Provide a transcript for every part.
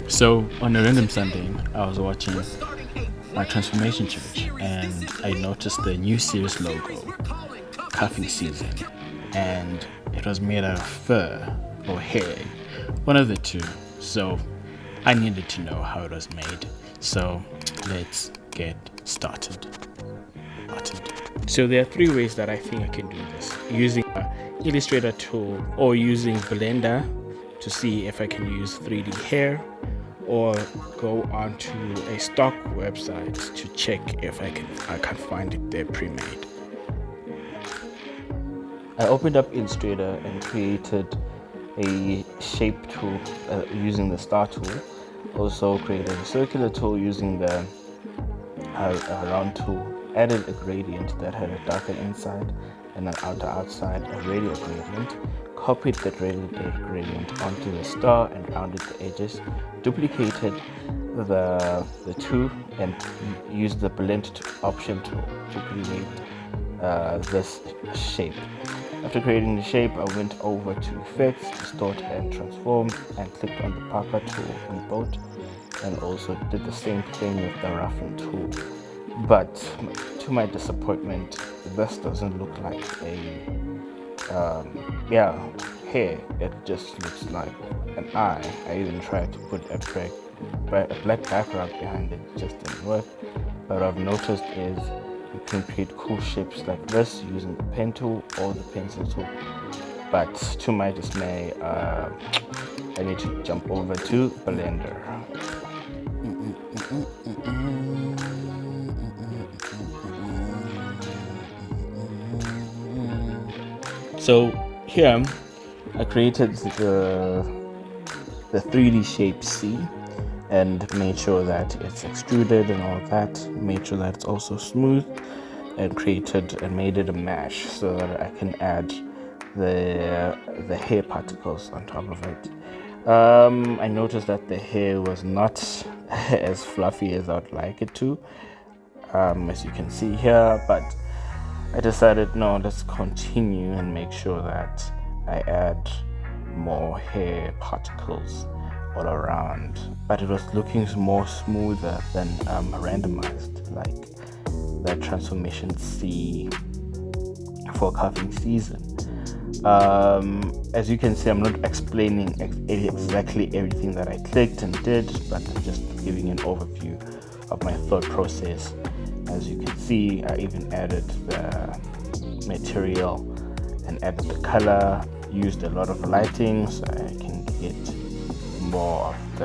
So on a random Sunday, I was watching my transformation church and I noticed the new series logo, cuffing season, and it was made out of fur or hair, one of the two. So I needed to know how it was made. So let's get started. So there are three ways that I think I can do this: using an Illustrator tool or using Blender to see if I can use 3D hair, or go onto a stock website to check if I can find it there pre-made. I opened up Illustrator and created a shape tool using the star tool. Also created a circular tool using the round tool. Added a gradient that had a darker inside and an outside, a radial gradient. Copied that radial gradient onto the star and rounded the edges. Duplicated the two and used the blend option tool to create this shape. After creating the shape, I went over to Effects, Distort and Transform, and clicked on the Parker tool on both, and also did the same thing with the Roughen tool. But to my disappointment, this doesn't look like a hair. It just looks like an eye. I even tried to put a black background behind it, it just didn't work. But what I've noticed is you can create cool shapes like this using the pen tool or the pencil tool. But to my dismay, I need to jump over to Blender. So here I created the 3D shape C and made sure that it's extruded and all that, made sure that it's also smooth, and created and made it a mesh so that I can add the hair particles on top of it. I noticed that the hair was not as fluffy as I'd like it to, as you can see here, but I decided, no, let's continue and make sure that I add more hair particles all around. But it was looking more smoother than randomized, like that transformation C for cuffing season. As you can see, I'm not explaining exactly everything that I clicked and did, but I'm just giving an overview of my thought process. As you can see, I even added the material and added the color, used a lot of lighting so I can get more of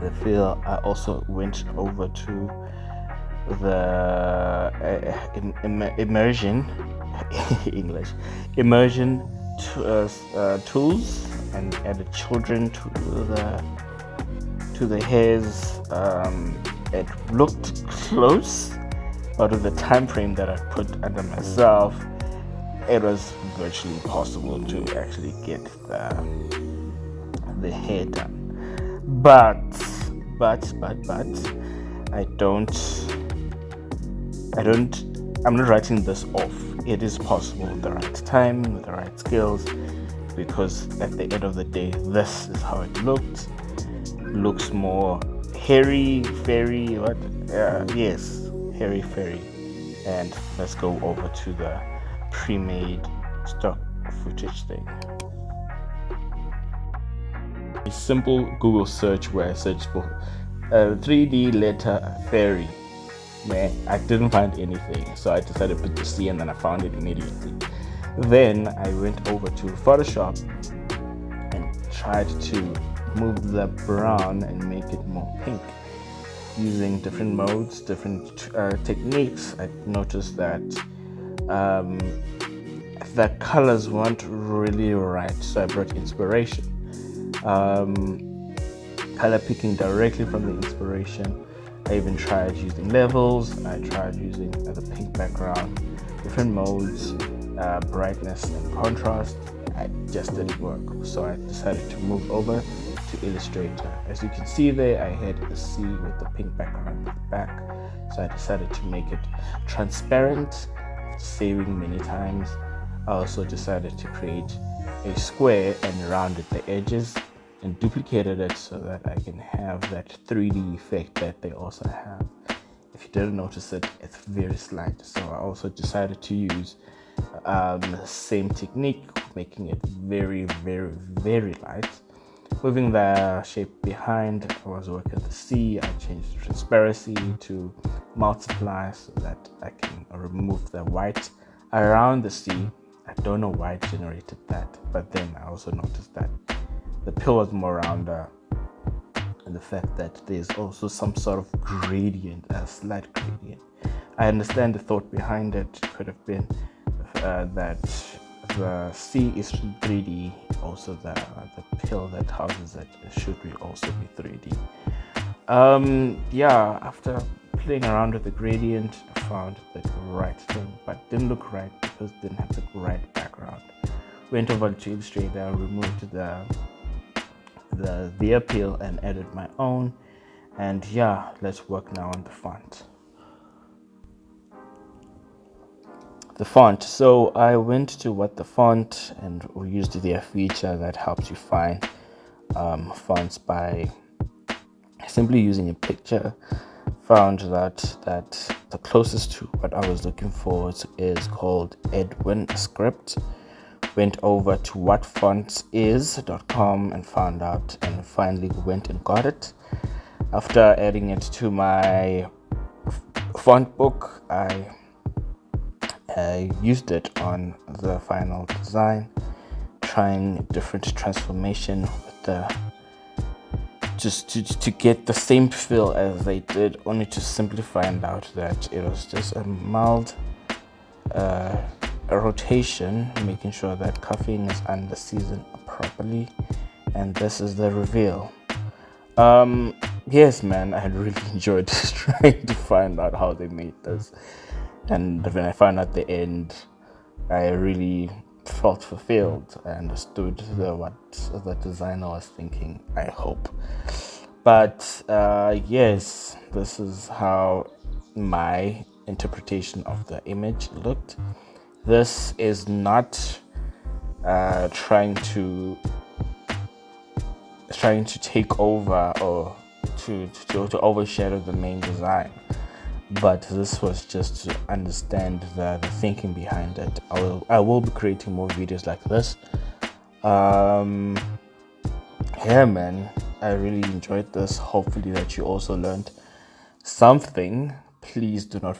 the feel. I also went over to the immersion tools and added children to the hairs. It looked close, but with the time frame that I put under myself, it was virtually impossible to actually get the hair done. But I'm not writing this off. It is possible with the right time, with the right skills, because at the end of the day, this is how it looked. Looks more hairy, fairy, hairy fairy. And let's go over to the pre-made stock footage thing. A simple Google search where I searched for 3D letter fairy. Man, I didn't find anything, so I decided to put the C and then I found it immediately. Then I went over to Photoshop and tried to move the brown and make it more pink using different modes, different techniques. I noticed that the colors weren't really right, so I brought inspiration, color picking directly from the inspiration. I even tried using levels, I tried using the pink background, different modes, brightness and contrast. It just didn't work, so I decided to move over to Illustrator. As you can see there, I had a C with the pink background at the back, so I decided to make it transparent, saving many times. I also decided to create a square and rounded the edges and duplicated it so that I can have that 3D effect that they also have. If you didn't notice it, it's very slight. So I also decided to use the same technique, making it very, very, very light. Moving the shape behind, I was working with the C. I changed the transparency to multiply so that I can remove the white around the C. I don't know why it generated that, but then I also noticed that the pill was more rounder, and the fact that there's also some sort of gradient, a slight gradient. I understand the thought behind it could have been that the C is 3D, also the pill that houses it should also be 3D. Yeah, after playing around with the gradient, I found the right thing, but didn't look right because it didn't have the right background. Went over to Illustrator, removed the appeal and added my own, and yeah, let's work now on the font. So I went to what the font, and we used their feature that helps you find fonts by simply using a picture. Found that the closest to what I was looking for is called Edwin Script. Went over to whatfontsis.com and found out, and finally went and got it. After adding it to my font book, I used it on the final design, trying different transformation with the just to get the same feel as they did, only to simply find out that it was just a mild rotation, making sure that caffeine is under seasoned properly, and this is the reveal. Yes, man, I really enjoyed trying to find out how they made this, and when I found out the end, I really felt fulfilled. I understood what the designer was thinking, I hope. But yes, this is how my interpretation of the image looked. This is not trying to take over or to overshadow the main design, but this was just to understand the thinking behind it. I will be creating more videos like this. Yeah, man, I really enjoyed this. Hopefully that you also learned something. Please do not